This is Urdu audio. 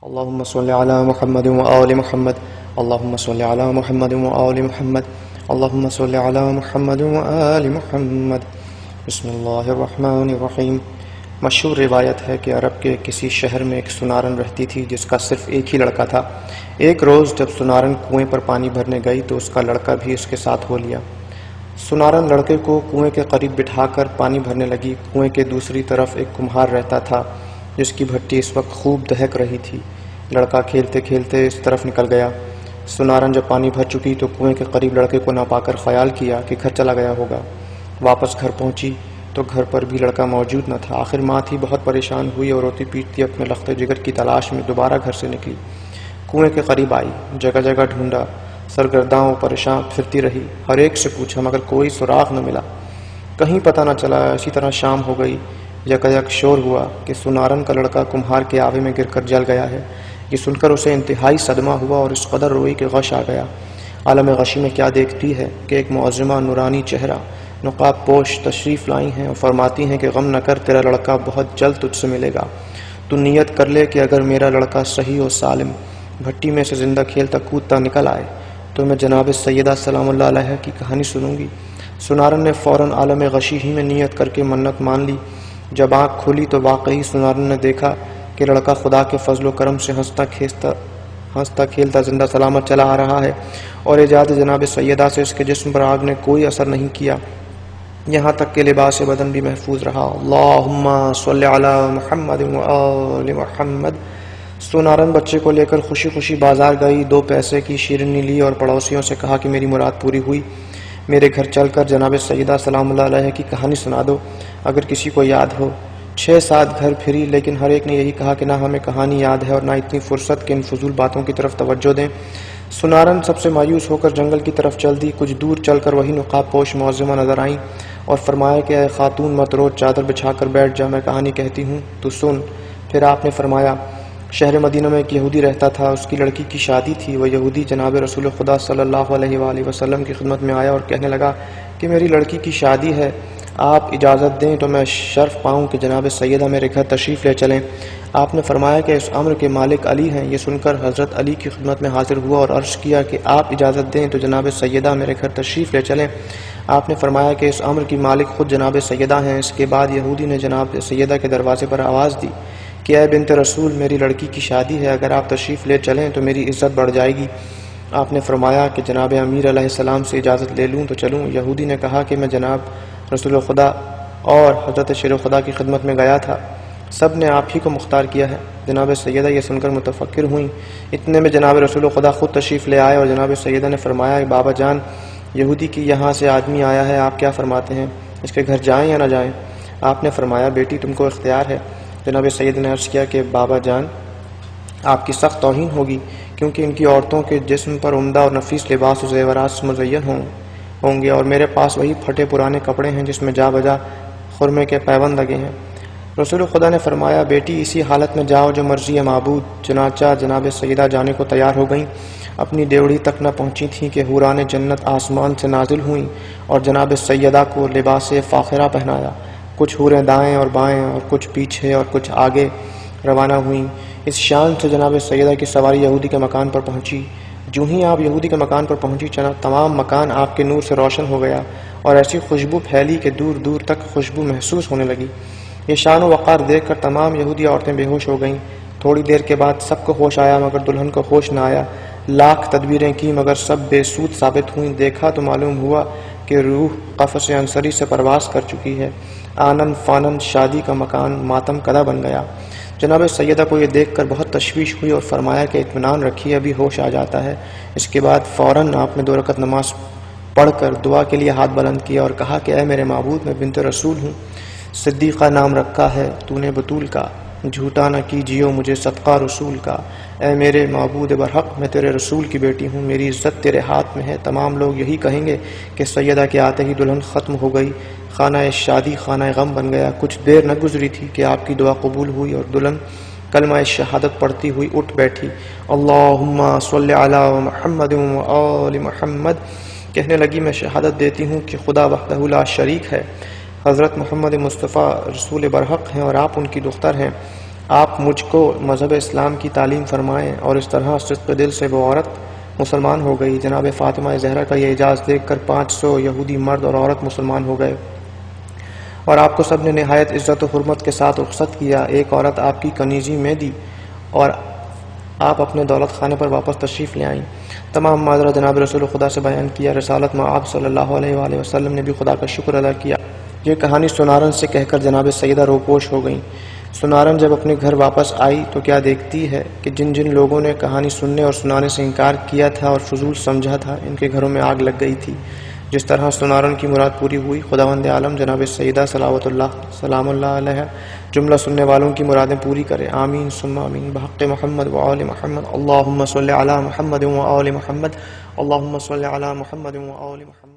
اللهم صل على محمد وآل محمد اللهم صل على محمد وآل محمد اللهم صل على محمد وآل محمد بسم اللہ الرحمن الرحیم۔ مشہور روایت ہے کہ عرب کے کسی شہر میں ایک سنارن رہتی تھی جس کا صرف ایک ہی لڑکا تھا۔ ایک روز جب سنارن کنویں پر پانی بھرنے گئی تو اس کا لڑکا بھی اس کے ساتھ ہو لیا۔ سنارن لڑکے کو کنویں کے قریب بٹھا کر پانی بھرنے لگی۔ کنویں کے دوسری طرف ایک کمہار رہتا تھا جس کی بھٹی اس وقت خوب دہک رہی تھی۔ لڑکا کھیلتے کھیلتے اس طرف نکل گیا۔ سنارن جب پانی بھر چکی تو کنویں کے قریب لڑکے کو نہ پا کر خیال کیا کہ گھر چلا گیا ہوگا۔ واپس گھر پہنچی تو گھر پر بھی لڑکا موجود نہ تھا۔ آخر ماں تھی بہت پریشان ہوئی اور روتی پیٹتی اپنے لخت جگر کی تلاش میں دوبارہ گھر سے نکلی۔ کنویں کے قریب آئی، جگہ جگہ ڈھونڈا، سرگرداں و پریشان پھرتی رہی، ہر ایک سے پوچھا مگر کوئی سراغ نہ ملا، کہیں پتہ نہ چلا۔ اسی طرح شام ہو گئی۔ یکایک شور ہوا کہ سنارن کا لڑکا کمہار کے آوے میں گر کر جل گیا ہے۔ یہ سن کر اسے انتہائی صدمہ ہوا اور اس قدر روئی کہ غش آ گیا۔ عالم غشی میں کیا دیکھتی ہے کہ ایک معظمہ نورانی چہرہ نقاب پوش تشریف لائی ہیں اور فرماتی ہیں کہ غم نہ کر، تیرا لڑکا بہت جلد تجھ سے ملے گا۔ تو نیت کر لے کہ اگر میرا لڑکا صحیح و سالم بھٹی میں سے زندہ کھیلتا کودتا نکل آئے تو میں جناب سیدہ سلام اللہ علیہ کی کہانی سنوں گی۔ سنارن نے فوراً عالم غشی ہی میں نیت کر کے منت مان لی۔ جب آنکھ کھولی تو واقعی سنارن نے دیکھا کہ لڑکا خدا کے فضل و کرم سے ہنستا کھیلتا زندہ سلامت چلا آ رہا ہے اور ایجاد جناب سیدہ سے اس کے جسم پر آگ نے کوئی اثر نہیں کیا، یہاں تک کہ لباس بدن بھی محفوظ رہا۔ اللہم صلی علی محمد وآل محمد۔ سنارن بچے کو لے کر خوشی خوشی بازار گئی، 2 پیسے کی شیرنی لی اور پڑوسیوں سے کہا کہ میری مراد پوری ہوئی، میرے گھر چل کر جناب سیدہ سلام اللہ علیہ کی کہانی سنا دو اگر کسی کو یاد ہو۔ 6-7 گھر پھری لیکن ہر ایک نے یہی کہا کہ نہ ہمیں کہانی یاد ہے اور نہ اتنی فرصت کہ ان فضول باتوں کی طرف توجہ دیں۔ سنارن سب سے مایوس ہو کر جنگل کی طرف چل دی۔ کچھ دور چل کر وہی نقاب پوش معظمہ نظر آئیں اور فرمایا کہ اے خاتون مت رو، چادر بچھا کر بیٹھ جا، میں کہانی کہتی ہوں تو سن۔ پھر آپ نے فرمایا شہر مدینہ میں ایک یہودی رہتا تھا، اس کی لڑکی کی شادی تھی۔ وہ یہودی جناب رسول خدا صلی اللہ علیہ وآلہ وسلم کی خدمت میں آیا اور کہنے لگا کہ میری لڑکی کی شادی ہے، آپ اجازت دیں تو میں شرف پاؤں کہ جناب سیدہ میرے گھر تشریف لے چلیں۔ آپ نے فرمایا کہ اس امر کے مالک علی ہیں۔ یہ سن کر حضرت علی کی خدمت میں حاضر ہوا اور عرض کیا کہ آپ اجازت دیں تو جناب سیدہ میرے گھر تشریف لے چلیں۔ آپ نے فرمایا کہ اس امر کی مالک خود جناب سیدہ ہیں۔ اس کے بعد یہودی نے جناب سیدہ کے دروازے پر آواز دی کہ اے بنت رسول، میری لڑکی کی شادی ہے، اگر آپ تشریف لے چلیں تو میری عزت بڑھ جائے گی۔ آپ نے فرمایا کہ جناب امیر علیہ السلام سے اجازت لے لوں تو چلوں۔ یہودی نے کہا کہ میں جناب رسول خدا اور حضرت شیر خدا کی خدمت میں گیا تھا، سب نے آپ ہی کو مختار کیا ہے۔ جناب سیدہ یہ سن کر متفکر ہوئیں۔ اتنے میں جناب رسول خدا خود تشریف لے آئے اور جناب سیدہ نے فرمایا کہ بابا جان، یہودی کی یہاں سے آدمی آیا ہے، آپ کیا فرماتے ہیں، اس کے گھر جائیں یا نہ جائیں؟ آپ نے فرمایا بیٹی تم کو اختیار ہے۔ جناب سید نے عرض کیا کہ بابا جان، آپ کی سخت توہین ہوگی کیونکہ ان کی عورتوں کے جسم پر عمدہ اور نفیس لباس و زیورات مزین ہوں گے اور میرے پاس وہی پھٹے پرانے کپڑے ہیں جس میں جا بجا خرمے کے پیوند لگے ہیں۔ رسول خدا نے فرمایا بیٹی اسی حالت میں جاؤ جو مرضی معبود۔ چنانچہ جناب سیدہ جانے کو تیار ہو گئیں۔ اپنی ڈیوڑی تک نہ پہنچی تھیں کہ حوران جنت آسمان سے نازل ہوئیں اور جناب سیدہ کو لباس فاخرہ پہنایا۔ کچھ حوریں دائیں اور بائیں اور کچھ پیچھے اور کچھ آگے روانہ ہوئیں۔ اس شان سے جناب سیدہ کی سواری یہودی کے مکان پر پہنچی۔ جو ہی آپ یہودی کے مکان پر پہنچی تمام مکان آپ کے نور سے روشن ہو گیا اور ایسی خوشبو پھیلی کہ دور دور تک خوشبو محسوس ہونے لگی۔ یہ شان و وقار دیکھ کر تمام یہودی عورتیں بے ہوش ہو گئیں۔ تھوڑی دیر کے بعد سب کو ہوش آیا مگر دلہن کو ہوش نہ آیا۔ لاکھ تدبیریں کی مگر سب بے سود ثابت ہوئیں۔ دیکھا تو معلوم ہوا کہ روح قفس عنصری سے پرواز کر چکی ہے۔ آنن فانن شادی کا مکان ماتم کدہ بن گیا۔ جناب سیدہ کو یہ دیکھ کر بہت تشویش ہوئی اور فرمایا کہ اطمینان رکھیے، ابھی ہوش آ جاتا ہے۔ اس کے بعد فوراً آپ نے 2 رکعت نماز پڑھ کر دعا کے لیے ہاتھ بلند کیا اور کہا کہ اے میرے معبود، میں بنت رسول ہوں، صدیقہ نام رکھا ہے تو نے بطول کا، جھوٹا نہ کیجیو مجھے صدقہ رسول کا۔ اے میرے معبود برحق، میں تیرے رسول کی بیٹی ہوں، میری عزت تیرے ہاتھ میں ہے۔ تمام لوگ یہی کہیں گے کہ سیدہ کے آتے ہی دلہن ختم ہو گئی، خانہ شادی خانہ غم بن گیا۔ کچھ دیر نہ گزری تھی کہ آپ کی دعا قبول ہوئی اور دلہن کلمہ شہادت پڑھتی ہوئی اٹھ بیٹھی۔ اللہم صلی علی محمد وآل محمد، کہنے لگی میں شہادت دیتی ہوں کہ خدا وحدہ لا شریک ہے، حضرت محمد مصطفیٰ رسول برحق ہیں اور آپ ان کی دختر ہیں۔ آپ مجھ کو مذہب اسلام کی تعلیم فرمائیں۔ اور اس طرح صدق دل سے وہ عورت مسلمان ہو گئی۔ جناب فاطمہ زہرا کا یہ اعجاز دیکھ کر 500 یہودی مرد اور عورت مسلمان ہو گئے، اور آپ کو سب نے نہایت عزت و حرمت کے ساتھ رخصت کیا۔ ایک عورت آپ کی کنیزی میں دی اور آپ اپنے دولت خانے پر واپس تشریف لے آئیں۔ تمام ماجرا جناب رسول خدا سے بیان کیا۔ رسالت میں آپ صلی اللہ علیہ وآلہ وسلم نے بھی خدا کا شکر ادا کیا۔ یہ کہانی سنارن سے کہہ کر جناب سیدہ روپوش ہو گئیں۔ سنارن جب اپنے گھر واپس آئی تو کیا دیکھتی ہے کہ جن جن لوگوں نے کہانی سننے اور سنانے سے انکار کیا تھا اور فضول سمجھا تھا، ان کے گھروں میں آگ لگ گئی تھی۔ جس طرح سنارن کی مراد پوری ہوئی، خداوند عالم جناب سیدہ صلوات اللہ سلام اللہ علیہ جملہ سننے والوں کی مرادیں پوری کرے۔ آمین ثم آمین بحق محمد وآل محمد۔ اللہم صلی علی محمد وآل محمد۔ اللہم صلی علی محمد وآل محمد۔